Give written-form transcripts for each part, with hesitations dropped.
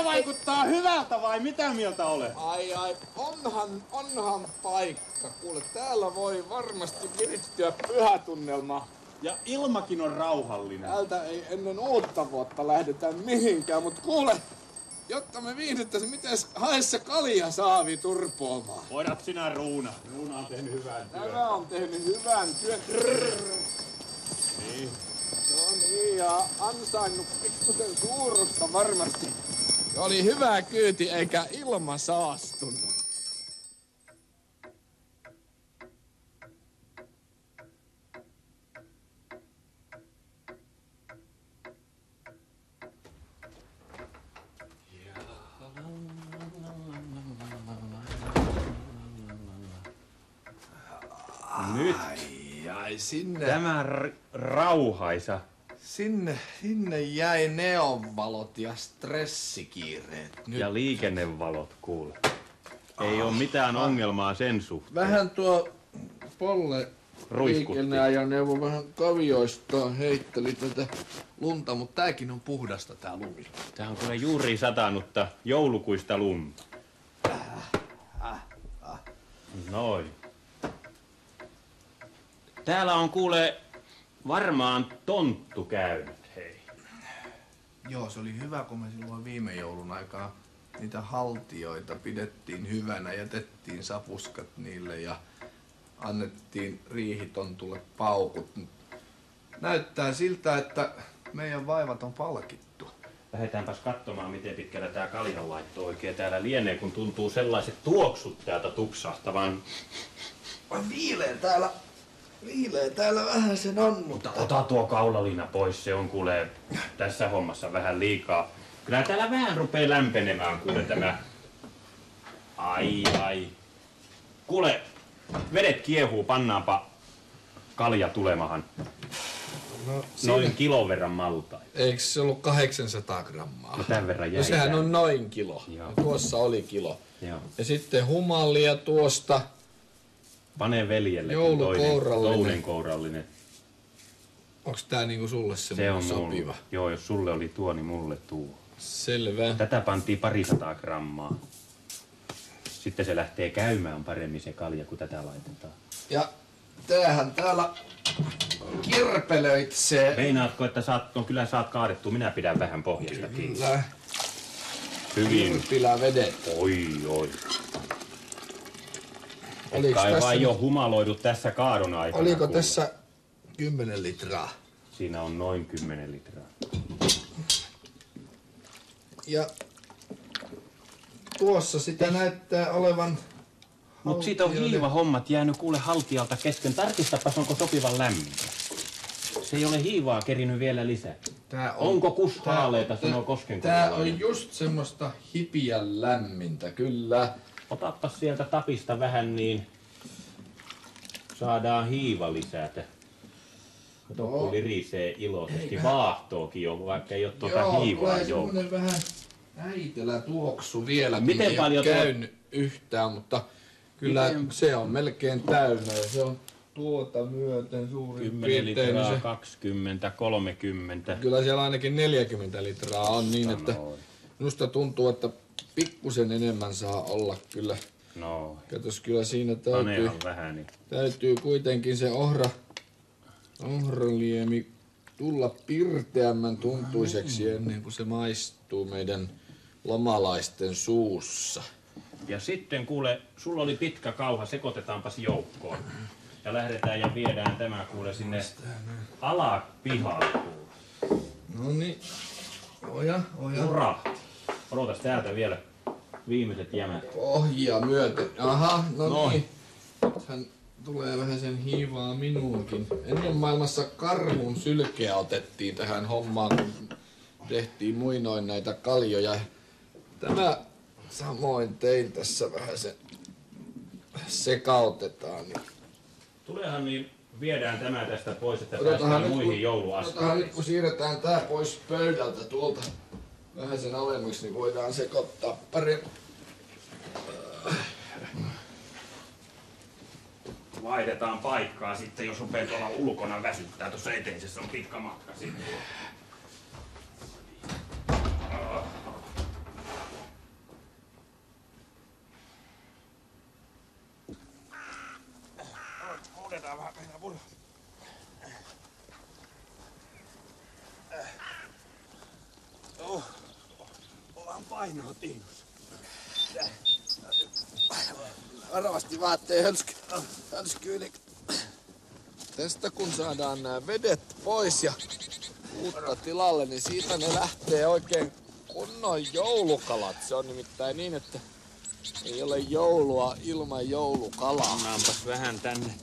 Tää vaikuttaa hyvältä vai mitä mieltä olet? Ai, onhan paikka. Kuule, täällä voi varmasti virittyä pyhätunnelma. Ja ilmakin on rauhallinen. Täältä ei ennen uutta vuotta lähdetä mihinkään, mut kuule, jotta me viihdyttäisiin, mites hae se kaljasaavi turpoamaan? Voidat sinä Ruuna. Ruuna on tehnyt hyvän työn. Tämä on tehnyt hyvän työn. Niin. No niin, ja ansainnut pikkusen suurusta varmasti. Oli hyvä kyyti eikä ilma saastunut. Nyt Ai, sinne. tämä rauhaisa. Sinne jäi neonvalot ja stressikiireet. Nyt. Ja liikennevalot, kuule. Ei oo mitään ongelmaa sen suhteen. Vähän tuo Polle Ruiskutti. liikenneajoneuvo vähän kavioista heitteli tätä lunta, mutta tääkin on puhdasta tää lumi. Tää on kyllä juuri satanutta joulukuista lunta. Noin. Täällä on kuule varmaan tonttu käynyt, hei. Joo, se oli hyvä, kun me silloin viime joulun aikaa niitä haltioita pidettiin hyvänä, jätettiin sapuskat niille ja annettiin riihitontulle paukut. Näyttää siltä, että meidän vaivat on palkittu. Lähdetäänpäs katsomaan, miten pitkällä tää kaljanlaitto oikein täällä lienee, kun tuntuu sellaiset tuoksut täältä tupsahtavan. Viileä täällä vähän sen on, mutta... Ota tuo kaulaliina pois, se on kuule tässä hommassa vähän liikaa. Kyllä täällä vähän rupee lämpenemään kuule tämä. Ai. Kuule, vedet kiehuu, pannaanpa kalja tulemahan. No, Noin kilon verran maltaita. Eikö se ollut 800 grammaa? No tämän verran jäi. No sehän on noin kilo. Joo. Tuossa oli kilo. Joo. Ja sitten humallia tuosta. Pane veljelle Joulukourallinen. toinen kourallinen. Onks tää niinku sulle Se semmoinen on sopiva? mulle. Joo, jos sulle oli tuo, niin mulle tuo. Selvä. Tätä pantiin 200 grammaa. Sitten se lähtee käymään paremmin se kalja, kun tätä laitetaan. Ja tämähän täällä kirpelöitsee. Meinaatko, että kyllä saat kaadettua? Minä pidän vähän pohjasta kiinni. Kyllä. Hyvin. Kirpilä vedet. Oi. Oliks Kai tässä vain nyt- jo humaloidu tässä kaadon aikana. Oliko kuule. tässä 10 litraa? Siinä on noin 10 litraa. Ja tuossa sitä näyttää olevan... Mut siitä on haltijoiden- hiivahommat jäänyt kuule haltijalta kesken. Tarkistapas, onko sopivan lämmintä. Se ei ole hiivaa kerinyt vielä lisää. Tää Onko kus haaleita, sanoo Tää Koskenkorvalainen. on just semmoista hipiä lämmintä, kyllä. Otappas sieltä tapista vähän, niin saadaan hiiva lisätä. Kato, kun lirisee iloisesti. Vaahtookin jo, vaikka ei ole tuota hiivaa tulee jo. semmonen vähän äitelä tuoksu vielä. Miten ei paljon ole tuo- käynyt yhtään, mutta kyllä se on melkein täynnä ja se on tuota myöten suurin 10 piirtein. niin litraa, se, 20, 30. kyllä siellä ainakin 40 litraa on niin, että minusta tuntuu, että pikkusen enemmän saa olla kyllä. No, Katos, kyllä siinä panehan vähän, niin täytyy kuitenkin se ohraliemi tulla pirteämmän tuntuiseksi ennen kuin se maistuu meidän lomalaisten suussa. Ja sitten kuule, sulla oli pitkä kauha, sekoitetaanpas joukkoon. Ja lähdetään ja viedään tämä kuule sinne alapihaan. No niin, oja. Hurra! Odotas täältä vielä viimeiset jämät. Pohjia myöten. Aha, no Noin. niin. Nythän tulee vähän sen hiivaa minuunkin. Ennen maailmassa karhun sylkeä otettiin tähän hommaan, kun tehtiin muinoin näitä kaljoja. Tämä samoin tein tässä vähän sen sekautetaan. Niin. Tulehan niin viedään tämä tästä pois, että Odotahan päästään nyt, muihin odotahan jouluaskariin. nyt, kun siirretään tää pois pöydältä tuolta vähän sen alemmiksi, niin voidaan sekoittaa paremmin. Vaihdetaan paikkaa sitten, jos rupeaa tuolla ulkona väsyttää. Tuossa eteisessä on pitkä matka sinne. Tää vähän mennä puro. Ollaan painoa Tiinus. Varovasti vaatteen hönsky yli. Tästä kun saadaan nämä vedet pois ja uutta tilalle, niin siitä ne lähtee oikein kunnon joulukalat. Se on nimittäin niin, että ei ole joulua ilman joulukalaa. Pannaanpas vähän tänne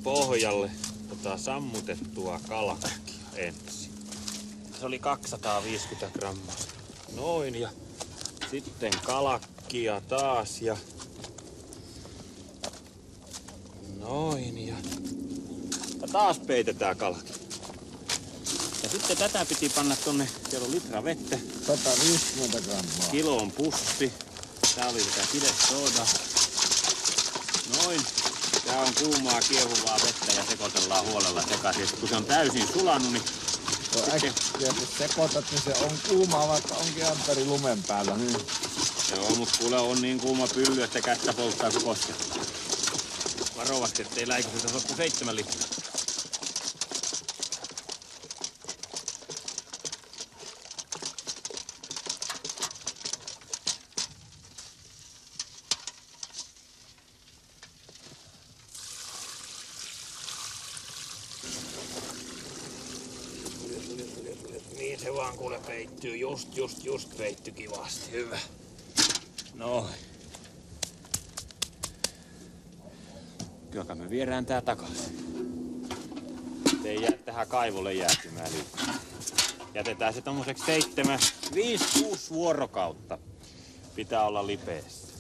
pohjalle sammutettua kalakkia ensin. Se oli 250 grammaa. Noin, ja sitten kalakkia taas ja noin, ja taas peitetään kalakki. Ja sitten tätä piti panna tonne, siellä on litra vettä. 150 grammaa. Kilon pussi. Tää oli tätä sidesoodaa. Noin. Tää on kuumaa kiehuvaa vettä ja sekoitellaan huolella sekaisin. Kun se on täysin sulanut, niin Äkkiä kun sekoitat, niin se on kuumaa, vaikka onkin ämpäri lumen päällä. Niin. joo, mut kuule on niin kuuma pylly, että kättä polttaa kun koskettaa. Varovasti, ettei läikyseltä loppu 7 litraa. Niin se vaan kuule peittyy, just peitty kivasti, hyvä. Noin. Kyllä me viedään tää takaisin. Ei jää tähän kaivolle jäätymään liikaa. Jätetään se tommoseksi 5-6 vuorokautta. Pitää olla lipeessä.